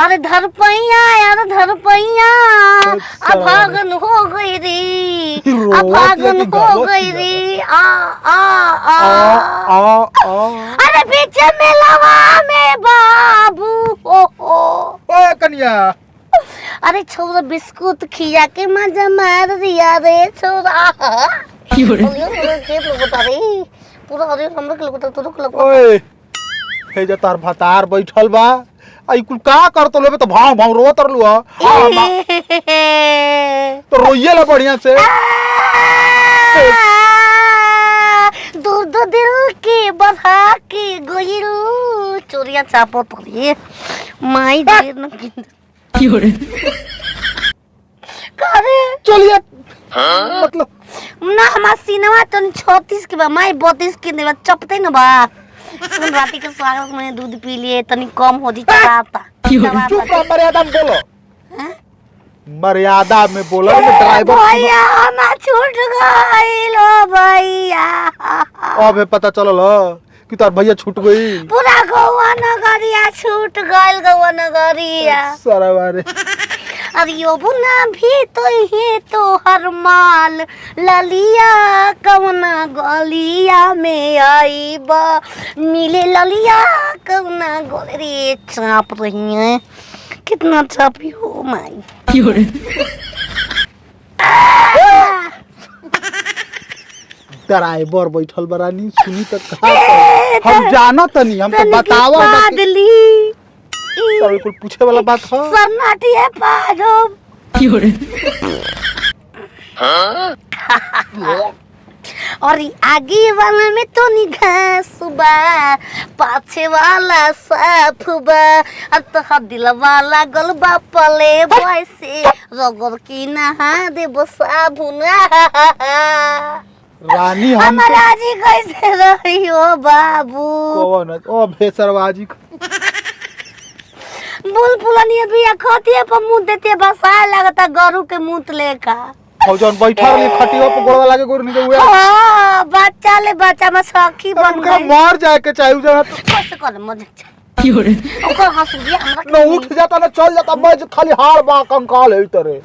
अरे धर पैया यार धर पैया अभागन हो गई रे अभागन हो गई रे आ अरे पीछे में लवा में बाबू ओ कन्या अरे छोरा बिस्कुट खिया के मजा मार दिया रे छोरा पूरा अरे हमरे के लोग तो रुक लोग ओए हे जे तार भतार बैठल बा आई कुल का करत लेबे तो भाव भाव रोत रहलु तो रोइए ला बढ़िया से दूध दिल के बढ़ा के गोइल चोरिया चापो तो ये माई देर न की हो रे करे चलिए मतलब ना हमार सिनेमा तन 36 के बा माई 32 के देवा चपते न बा सुन राती के स्वागत में दूध पी लिए तनी कम हो जी चलाता चुप रह मर्यादा में बोलो हैं मर्यादा में बोलो ड्राइवर भैया ना छूट गइलो भैया अबे पता चलल कि तार भैया छूट गई पूरा गौवा नगरिया छूट गइल गौवा नगरिया सारा बारे अरे यो बुना भी तो ही तो हर माल ललिया कवना गलिया में आई बा मिले ललिया कवना गोरे चाप रही है कितना चापी हो माई की हो रे ड्राइवर बैठल बरानी सुनी त कहा हम जाना तनी हम तो बतावा पादली सब कुछ पूछे वाला बात है सन्नाटी है पादो की हो रे और आगे वाला में तो घास बा पाछे वाला साफ बा अब तो दिल वाला गलबा पले वैसे रगड़ की नहा दे साबुन रानी हम हमारा जी कैसे रही हो बाबू कौन ओ भेसरवाजी बुलबुलनिया भी खतिए पर मुंह देते बसा लगता गरु के मुंह लेका और जौन बैठा रही खटियो पे गोड़वा लागे गोड़ निके हुए हां बच्चा ले बच्चा में सखी बन उनका गई मार जाए के चाहिए जरा कैसे कर मजे की हो रे ओकर हंस दिया हमरा न उठ जाता न चल जाता मैं खाली हाड़ बा कंकाल है तरे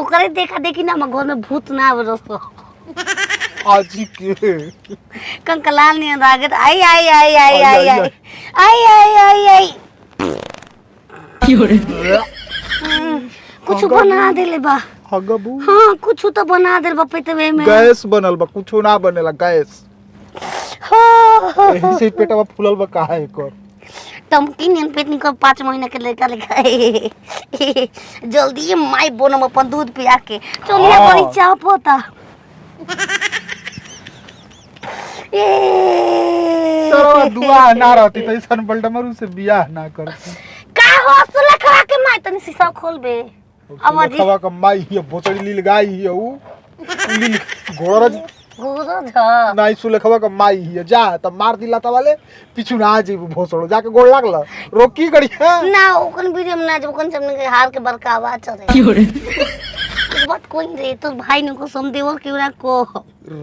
ओकरे देखा देखी ना हम घर में भूत ना बरसो आजी के कंकलाल ने रागत आई आई आई आई आई आई आई आई आई आई की हो रे कुछ बना देले बा हगबू हां कुछ तो बना देल बा पेटवे में गैस बनल बा कुछो ना बनेला गैस हो एही से पेटवा फूलल बा काहे कर टमकी नियन पेट निकल 5 महीना के लड़का लिखा जल्दी माई बोनम अपन दूध पिया के चलिए बड़ी चाप होता सरो दुआ ना रहती तो इसन बल्डमरू से बियाह ना करती का हौसला खा के माई तनी शीशा खोल बे आवाज खवा का माई ये बोतड़ी लील गाई है ऊ लील घोड़रज गुरो झा नाई सुलेखवा का माई है जा त मार दिला त वाले पिछु ना जी भोसड़ो जाके गोड़ लागल रोकी गड़ी है ना ओकन वीडियो में ना जब ओकन हमने के हार के बड़का आवाज चले की हो रे इस बात कोई रे तो भाई ने को समदेवर के ना को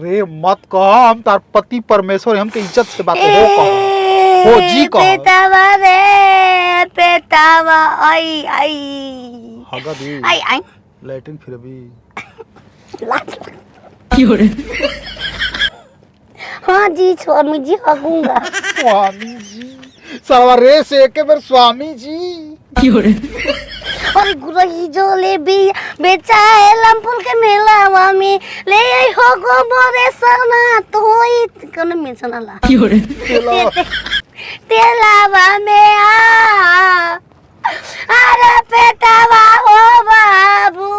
रे मत कह हम तार पति परमेश्वर हमके इज्जत से बात हो जी कह पेटावा रे पेटावा आई आई हगा दी आई आई लैट्रिन फिर भी की हो रे हाँ जी स्वामी जी हगूंगा स्वामी जी सवारे से एक बार स्वामी जी की हो रे और गुरही जोले भी बेचा है लमपुर के मेलावा में ले आई हो गो मोरे सना तो होई कौन मेंशन आला की हो रे तेलावा में आ अरे पेटावा हो बाबू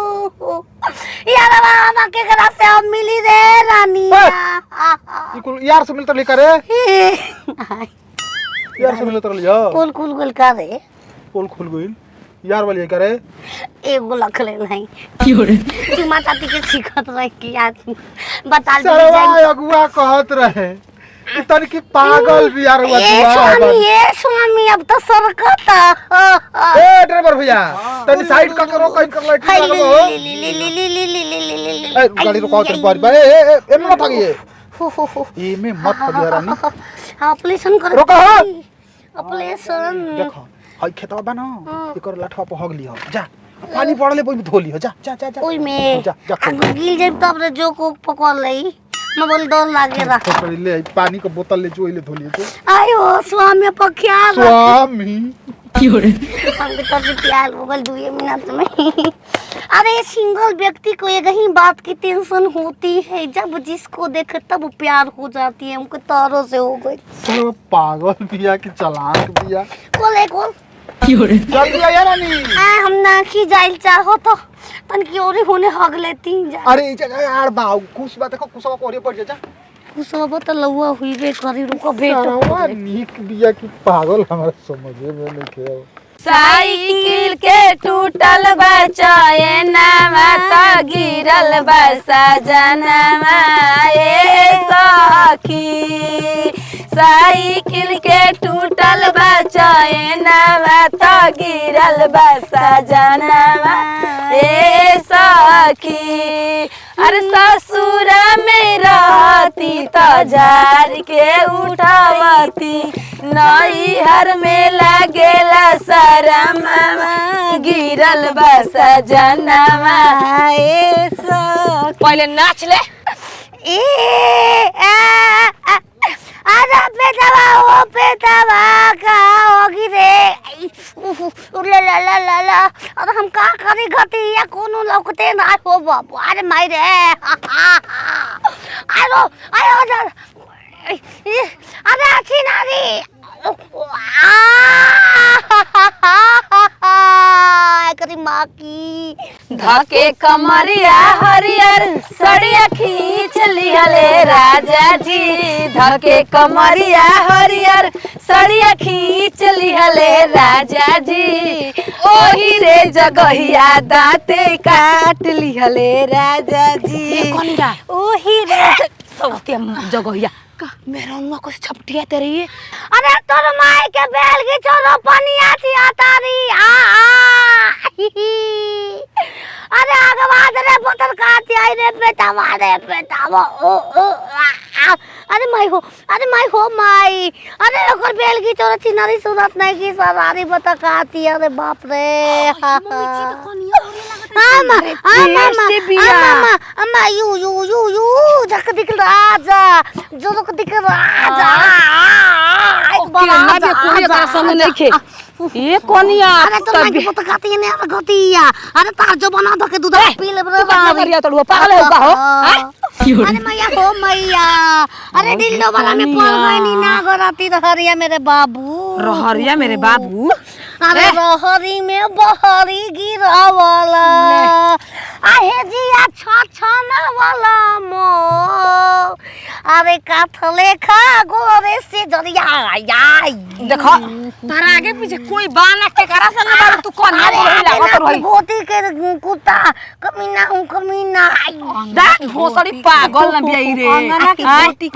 यार मामा के घर से अब मिली रे रानिया यार से मिलता लेकर यार से मिलता लिया कुल कुल कुल का रे पोल खुल गइल यार वाली करे एगो लख ले नहीं की हो रे चुमा चाटी के सिखत रह की याद बता दे सरवा अगुआ कहत रहे कि तन की पागल भी यार हुआ ये स्वामी अब तो सरकता ए ड्राइवर भैया तनी साइड का करो कहीं कर लाइट हाय लगो ए गाड़ी रुकाओ तेरे बारी भाई ए मत भागिए ए में मत भागिए रानी ऑपरेशन कर रुको ऑपरेशन देखो हई खेतवा बा ना हाँ। एकर लठवा पर हग लियो जा पानी पड़ले पई धो लियो जा जा जा जा ओई में जा जा आगो गिल जाए तब रे जो को पकड़ लई मैं बोल डर लागे रा ले पानी का बोतल ले जो ले धो लियो आयो स्वामी पखिया स्वामी हमके तो से प्यार हो गल 2 मिनट में अरे सिंगल व्यक्ति को एक ही बात की टेंशन होती है जब जिसको देखे तब प्यार हो जाती है हमको तारों से हो गई सब पागल बिया की चालाक बिया खोल जल्दी आ यार रानी हम ना की जाइल चाहो तो तन की ओरे होने हग लेती जा अरे ई जगह यार बाऊ कुछ बात देखो कुछ को ओरे पड़ जा कुसवा तो लउआ हुई बे करी रुको भेट सरवा नीक बिया की पागल हमरा समझे में नहीं के साइकिल के टूटल बचैनवा त गिरल बसा जनवा ए सखी साइकिल के टूटल बचैनवा त गिरल बसा जनवा ए सखी अरे ससुर में रहती तो जार के उठावती नैहर में लगेला शरम गिरल बस जनवा ए पहले नाच ले अरे पेटवा ओ पेटवा का होगी रे ला ला ला ला अरे हम का करी गति या कोनो लौकते ना हो बाबू अरे माई रे आयो आयो अरे अच्छी नारी करी माँ की धके कमरिया हरियर सड़िया खींच लिहले राजा जी धके कमरिया हरियर सड़िया खींच लिहले राजा जी ओही रे जगहिया दांते काट लिहले राजा जी ओही रे सबते जगहिया मेरा उन्मा को छपटिया तेरी अरे तोर माई के बैल की चोरो पनिया थी आतारी अरे आगे बाद रे बोतल काटी आई रे बेटा ओ अरे माई हो माई अरे ओकर बैल की चोरो चिनारी सूरत नहीं की सवारी बता काटी अरे बाप रे अम्मा यू जक दिख राजा जो दिख राजा ये कोनिया अरे तो मैं तो खाती नहीं अरे गतिया अरे तार जो बना दो के दूध पी ले रे करिया तो पागल हो का हो अरे मैया अरे दिल्लो वाला में पड़ गई नी ना गराती रहरिया मेरे बाबू अरे रहरी में बहरी गिरा वाला आहे जिया छछना वाला मो अरे काथले खा गोरे से जरिया आई देखो तारा आगे पीछे कोई बाना के करा से ना तू कौन है लागत रही गोटी के कुत्ता कमीना देख भोसड़ी पागल न बियाई रे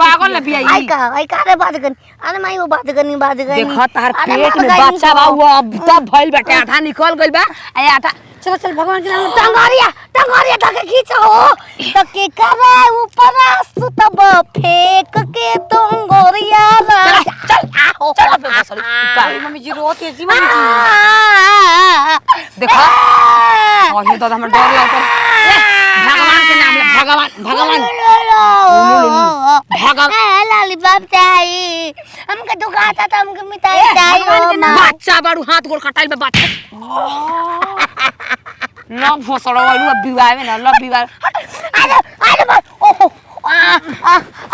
पागल न बियाई आई का रे बात गन अरे माई वो बात गनी देखो तार पेट में बच्चा बा वो अब तब भइल बाटे आधा निकल गइल बा आ आधा चल भगवान के नाम टंगरिया धके खींचो तके करे ऊपर सुतब फेंक के टंगरिया चल चल भोसड़ी मम्मी जी रोती है जी मम्मी जी देखो और ये तो हमर डर लागत भगवान के नाम ले भगवान लाली बाप चाहिए हमके दुखाता था हमके मिठाई चाहिए बच्चा बारू हाथ गोड़ कटाइल बे बच्चा न भोसड़ो वालू अब बिवाह में न लब बिवाह अरे ओहो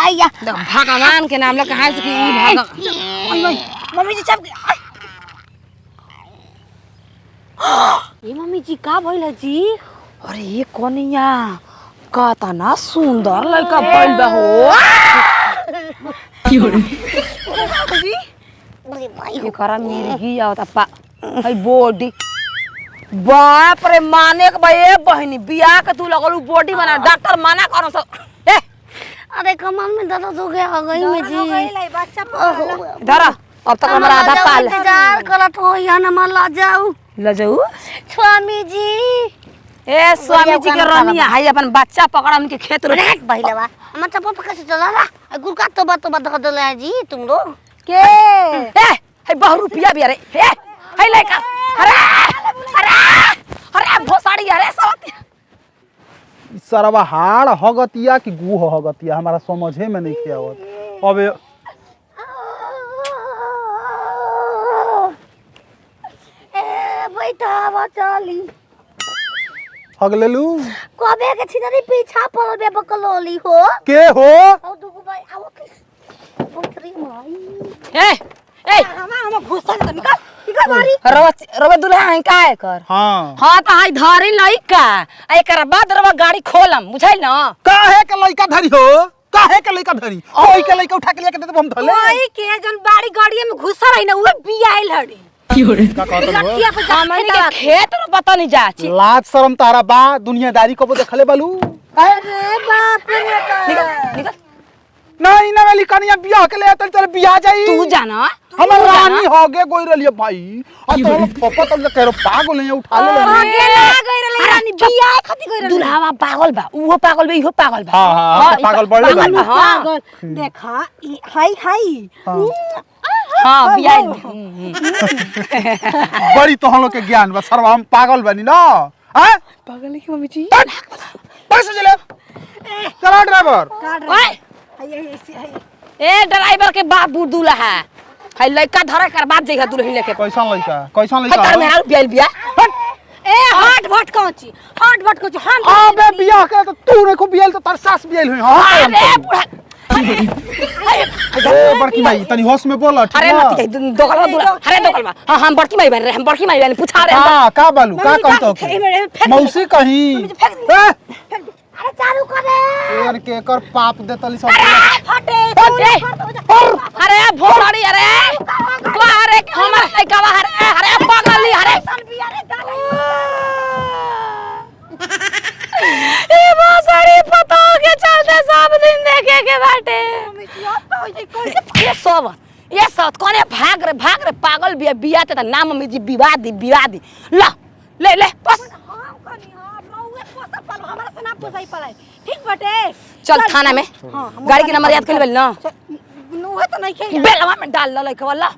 आया भगवान के नाम ले कहां से कि ई भगवान मम्मी जी चप ये मम्मी जी का भइल जी अरे ये कोनिया काता ना सुंदर लड़का भइल बा हो जी अरे भाई ये करा मिर्गी आवता पा हई बॉडी बाप रे माने के बे बहनी बियाह के तू लगलू बॉडी बना डॉक्टर मना करो सो ए अरे कमर में दर्द हो गया आ गई में जी बच्चा धरा अब तक हमरा आधा पाल इंतजार करत हो या ना मान ला जाऊ ले जाऊ स्वामी जी ए स्वामी जी के रनिया हाई अपन बच्चा पकड़ हमके खेत रो रेट भइलवा हम चप्पल पकड़ से चला ला गुरका तो बात धर दले जी तुम लोग के ए हई 10 रुपया बिया रे ए है लड़का अरे अरे अरे भोसाड़ी अरे सब सरवा हाड़ हगतिया कि गुह हगतिया हमारा समझे में नहीं के आवत अबे बैठा चली हगलेलू कबे के छिनरी पीछा पड़ल बे बकलोली हो के हो औ दुगो भाई आओ के उतरी माई ए ए हम घुसल त निकल मारी रवा दुल्हा है का एकर हां हां त हाई धरी लइका आ एकरा बाद रवा गाड़ी खोलम बुझाइल न काहे के लइका धरी हो काहे के लइका धरी ओई के लइका उठा के लेके देते हम धले ओई के जन बाड़ी गाड़िए में घुसा रही ना उहे बियाइल हड़ी का कहत हो लखिया पे हमनी के खेत में पता नहीं जाची लाज शर्म तारा बा दुनियादारी को देखले बालू अरे बाप रे निकल निकल नहीं ना वाली कनिया बियाह के ले तेरे बियाह जाई तू जाना हमर रानी हो गे गोई रलिए भाई आ तो हम पप्पा तब कह पागल है उठा ले आगे ना गई रे रानी बियाह खती गई रे दुल्हावा पागल बा उहो पागल बा इहो पागल बा हां पागल बड़े बा पागल देखा ई हाय हाय हां बियाह बड़ी तो हम लोग के ज्ञान बा सरवा हम पागल बनी ना हैं पागल की मम्मी जी पैसे चले चला ड्राइवर ओए ए ड्राइवर के बाबू दूल्हा है लड़का धरे कर बाद जइहा दुल्हन लेके कैसा है तर मेरा बियाह बियाह ए हाट भट कोची हम अबे बियाह के तो तू ने को बियाह तो तार सास बियाह हुई हां अरे बुढ़ा ए बड़की भाई तनी होश में बोल ठीक अरे ना मत दोगलवा दूल्हा अरे दोगलवा हां हम बड़की माई बन रहे हम बड़की माई बन पूछा रहे हां का बालू का कहतो मौसी कहीं अरे चालू कर दे यार के कर पाप दे तली सब फटे अरे भोसड़ी अरे को अरे हमर लइका अरे अरे पागली अरे ए भोसड़ी पता के चलते सब दिन देखे के बाटे ये सब कोने भाग रे पागल बिया ते नाम में जी विवादी ला ले ले बस ठीक बटे चल थाना में गाड़ी के नंबर याद कर ले ना नुहे तो नहीं खे बेलवा में डाल ल लइका वाला